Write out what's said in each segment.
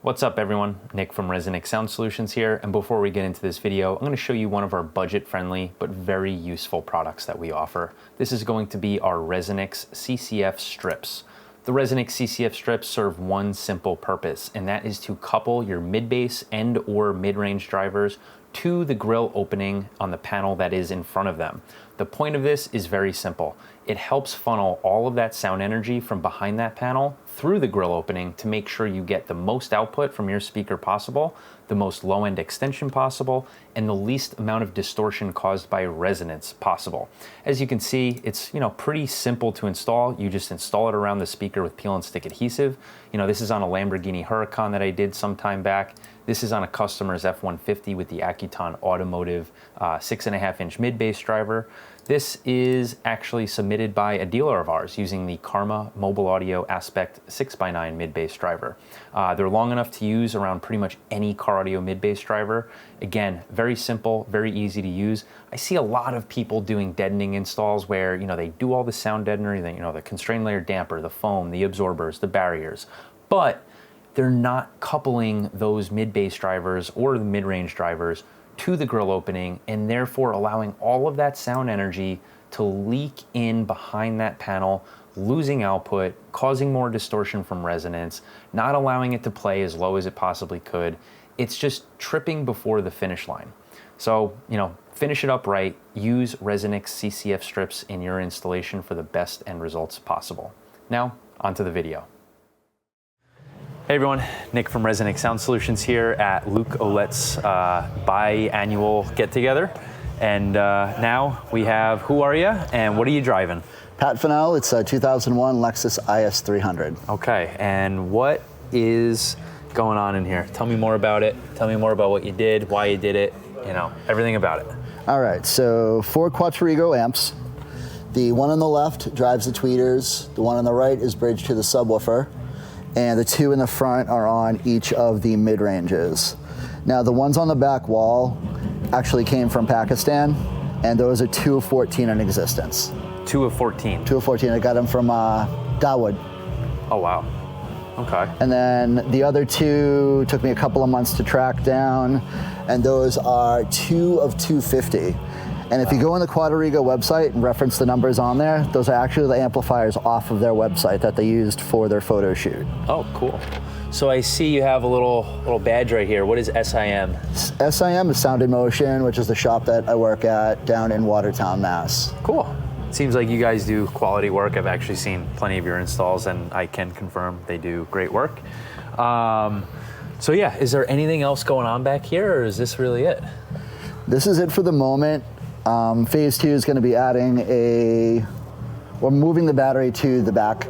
What's up everyone, Nick from ResoNix Sound Solutions here, and before we get into this video, I'm going to show you one of our budget-friendly but very useful products that we offer. This is going to be our ResoNix CCF strips. The ResoNix CCF strips serve one simple purpose, and that is to couple your mid-bass and or mid-range drivers to the grill opening on the panel that is in front of them. The point of this is very simple. It helps funnel all of that sound energy from behind that panel through the grill opening to make sure you get the most output from your speaker possible, the most low-end extension possible, and the least amount of distortion caused by resonance possible. As you can see, it's pretty simple to install. You just install it around the speaker with peel and stick adhesive. This is on a Lamborghini Huracan that I did some time back. This is on a customer's F-150 with the Accuton Automotive 6.5-inch mid-bass driver. This is actually submitted by a dealer of ours using the Karma Mobile Audio Aspect 6x9 mid-bass driver. They're long enough to use around pretty much any car audio mid-bass driver. Again, very simple, very easy to use. I see a lot of people doing deadening installs where they do all the sound deadener, the constrained layer damper, the foam, the absorbers, the barriers, but they're not coupling those mid-bass drivers or the mid-range drivers to the grill opening, and therefore allowing all of that sound energy to leak in behind that panel, losing output, causing more distortion from resonance, not allowing it to play as low as it possibly could. It's just tripping before the finish line. So, finish it up right, use ResoNix CCF strips in your installation for the best end results possible. Now, onto the video. Hey everyone, Nick from ResoNix Sound Solutions here at Luke Ouellet's biannual get-together. And now we have, who are you and what are you driving? Pat Fennell, it's a 2001 Lexus IS 300. Okay, and what is going on in here? Tell me more about it. Tell me more about what you did, why you did it, everything about it. All right, so 4 Quattrigo amps. The one on the left drives the tweeters. The one on the right is bridged to the subwoofer. And the 2 in the front are on each of the mid-ranges. Now the ones on the back wall actually came from Pakistan, and those are 2 of 14 in existence. 2 of 14? 2 of 14, I got them from Dawood. Oh wow, okay. And then the other 2 took me a couple of months to track down, and those are 2 of 250. And if you go on the Quattrigo website and reference the numbers on there, those are actually the amplifiers off of their website that they used for their photo shoot. Oh, cool. So I see you have a little badge right here. What is SIM? SIM is Sound in Motion, which is the shop that I work at down in Watertown, Mass. Cool. Seems like you guys do quality work. I've actually seen plenty of your installs, and I can confirm they do great work. So yeah, is there anything else going on back here, or is this really it? This is it for the moment. Phase 2 is going to be adding we're moving the battery to the back.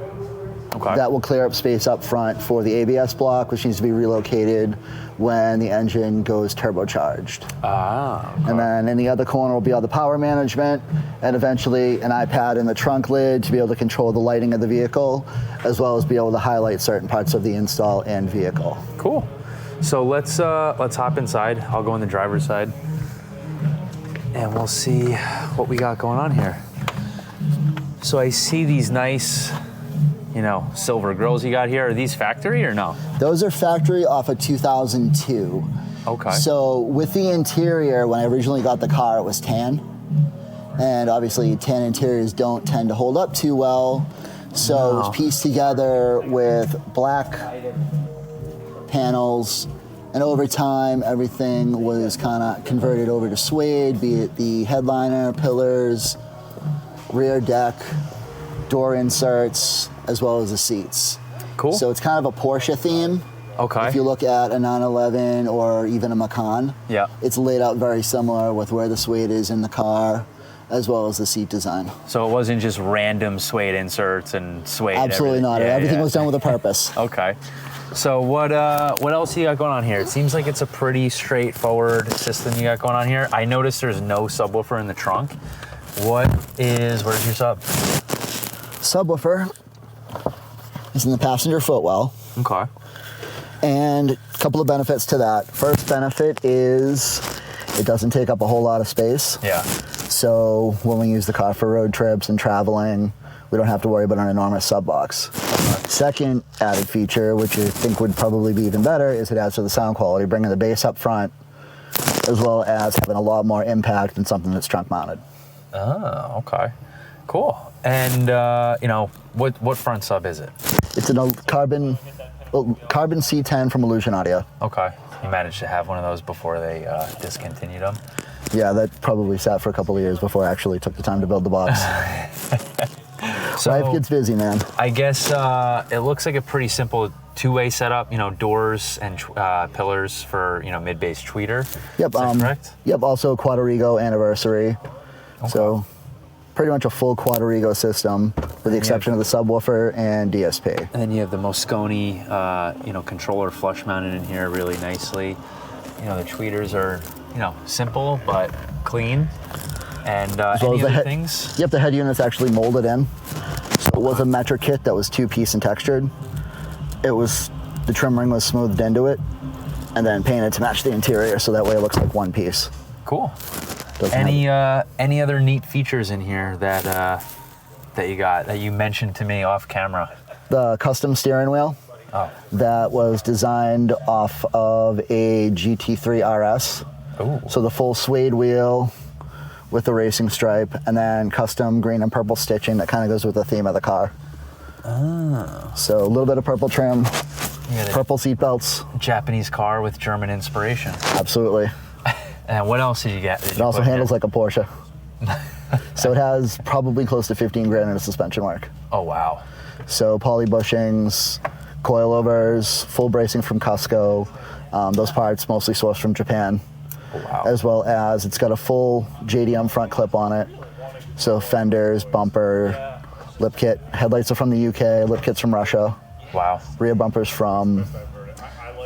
Okay. That will clear up space up front for the ABS block, which needs to be relocated when the engine goes turbocharged. Okay. And then in the other corner will be all the power management, and eventually an iPad in the trunk lid to be able to control the lighting of the vehicle, as well as be able to highlight certain parts of the install and vehicle. Cool. So let's hop inside. I'll go on the driver's side, and we'll see what we got going on here. So I see these nice, silver grills you got here. Are these factory or no? Those are factory off of 2002. Okay. So with the interior, when I originally got the car, it was tan. And obviously tan interiors don't tend to hold up too well. So it was pieced together with black panels. And over time, everything was kind of converted over to suede, be it the headliner, pillars, rear deck, door inserts, as well as the seats. Cool. So it's kind of a Porsche theme. Okay. If you look at a 911 or even a Macan, it's laid out very similar with where the suede is in the car, as well as the seat design. So it wasn't just random suede inserts and suede. Absolutely not. Everything was done with a purpose. Okay. So what else you got going on here? It seems like it's a pretty straightforward system you got going on here. I noticed there's no subwoofer in the trunk. Where's your sub? Subwoofer is in the passenger footwell. Okay. And a couple of benefits to that. First benefit is it doesn't take up a whole lot of space. Yeah. So when we use the car for road trips and traveling, we don't have to worry about an enormous sub box. Second added feature, which I think would probably be even better, is it adds to the sound quality, bringing the bass up front, as well as having a lot more impact than something that's trunk mounted. Oh, okay. Cool. And, you know, what front sub is it? It's an carbon C10 from Illusion Audio. Okay. You managed to have one of those before they discontinued them? Yeah, that probably sat for a couple of years before I actually took the time to build the box. So, life gets busy, man. I guess it looks like a pretty simple two-way setup, you know, doors and pillars for, you know, mid-bass tweeter. Yep. Is that correct? Yep, also Quadrigo anniversary. Okay. So pretty much a full Quadrigo system with the exception of the subwoofer and DSP. And then you have the Moscone, you know, controller flush mounted in here really nicely. You know, the tweeters are, you know, simple but clean. And any other things? Yep, the head unit's actually molded in. So it was a metric kit that was two-piece and textured. The trim ring was smoothed into it and then painted to match the interior so that way it looks like one piece. Cool. Any other neat features in here that that you mentioned to me off camera? The custom steering wheel. Oh. That was designed off of a GT3 RS. Ooh. So the full suede wheel with the racing stripe, and then custom green and purple stitching that kind of goes with the theme of the car. Oh. So a little bit of purple trim, purple seat belts. Japanese car with German inspiration. Absolutely. And what else did you get? It also handles like a Porsche. So it has probably close to 15 grand in suspension work. Oh, wow. So poly bushings, coilovers, full bracing from Cusco, those parts mostly sourced from Japan. Oh, wow. As well as it's got a full JDM front clip on it. So fenders, bumper, lip kit. Headlights are from the UK, lip kit's from Russia. Wow. Rear bumpers from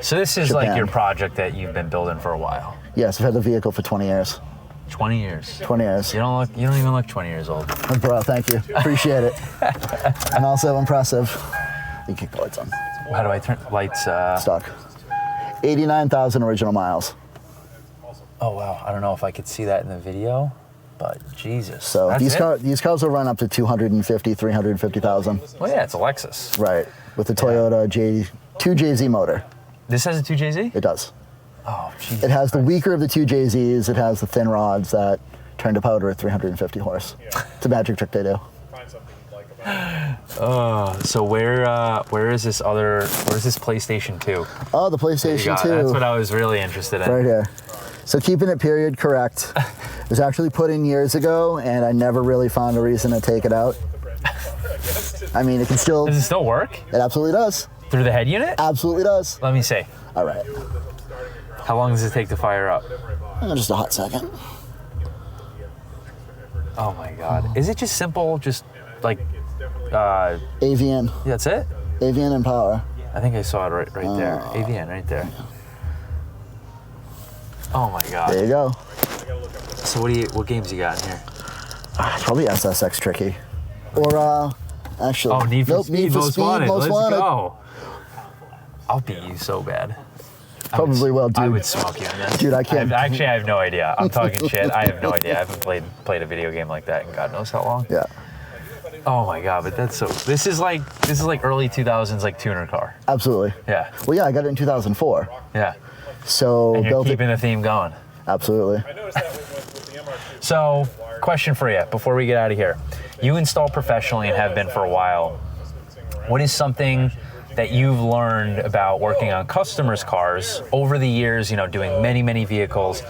So this is Japan. like your project that you've been building for a while. Yes, I've had the vehicle for 20 years. 20 years. 20 years. You don't even look 20 years old. Oh, bro, thank you. Appreciate it. And also impressive. You can kick the lights on. How do I turn lights? Stock. 89,000 original miles. Oh, wow. I don't know if I could see that in the video, but Jesus. So these cars will run up to 250, 350,000. Well, yeah, it's a Lexus. Right. With the Toyota 2JZ motor. This has a 2JZ? It does. Oh, Jesus. It has the weaker of the 2JZs. It has the thin rods that turn to powder at 350 horse. It's a magic trick they do. So where is this PlayStation 2? Oh, the PlayStation 2. That's what I was really interested in. Right here. So keeping it period correct. It was actually put in years ago, and I never really found a reason to take it out. I mean, it can still... Does it still work? It absolutely does. Through the head unit? Absolutely does. Let me see. All right. How long does it take to fire up? Just a hot second. Oh my God. Is it just simple, just like... AVN. That's it? AVN and power. I think I saw it right there. AVN right there. Oh my God. There you go. So what games you got in here? Probably SSX Tricky. Or, actually... Oh, Need for Speed, Most Wanted. Let's Wanted. go. I'll beat you so bad. Probably will, dude. I would smoke you in this. Dude, I can't... I have no idea. I'm talking shit. I have no idea. I haven't played a video game like that in God knows how long. Yeah. Oh my God, but that's so... This is like early 2000s, like tuner car. Absolutely. Yeah. Well, yeah, I got it in 2004. Yeah. So... And you're keeping the theme going. Absolutely. So, question for you before we get out of here. You install professionally and have been for a while. What is something that you've learned about working on customers' cars over the years, you know, doing many, many vehicles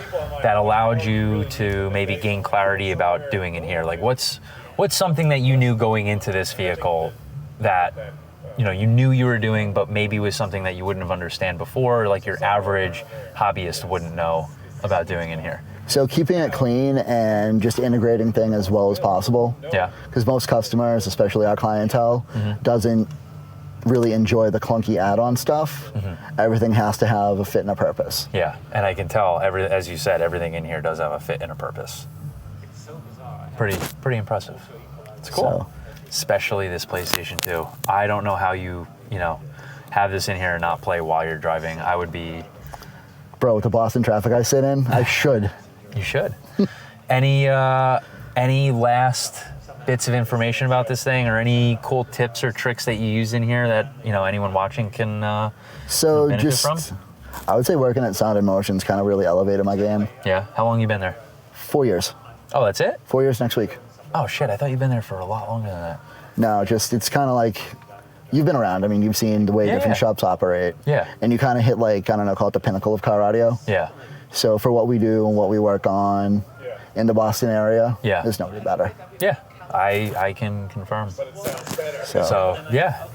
that allowed you to maybe gain clarity about doing in here? Like what's something that you knew going into this vehicle that, you know, you knew you were doing, but maybe was something that you wouldn't have understand before, like your average hobbyist wouldn't know about doing in here? So keeping it clean and just integrating things as well as possible. Yeah. Because most customers, especially our clientele, doesn't really enjoy the clunky add-on stuff. Everything has to have a fit and a purpose. Yeah, and I can tell, as you said, everything in here does have a fit and a purpose. Pretty impressive. It's cool. So, especially this PlayStation 2. I don't know how you have this in here and not play while you're driving. I would be... Bro, with the Boston traffic I sit in, I should. You should. Any last bits of information about this thing, or any cool tips or tricks that you use in here that anyone watching can benefit from? I would say working at Sound & Motion's kind of really elevated my game. Yeah. How long you been there? 4 years. Oh, that's it? 4 years next week. Oh shit! I thought you'd been there for a lot longer than that. No, it's kind of like, you've been around. I mean, you've seen the way different shops operate. Yeah. And you kind of hit like, I don't know, call it the pinnacle of car audio. Yeah. So for what we do and what we work on in the Boston area, there's nobody better. Yeah, I can confirm. So yeah.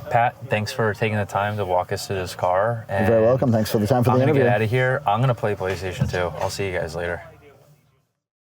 Pat, thanks for taking the time to walk us through this car. You're very welcome. Thanks for the time for the interview. I'm going to get out of here. I'm going to play PlayStation 2. I'll see you guys later.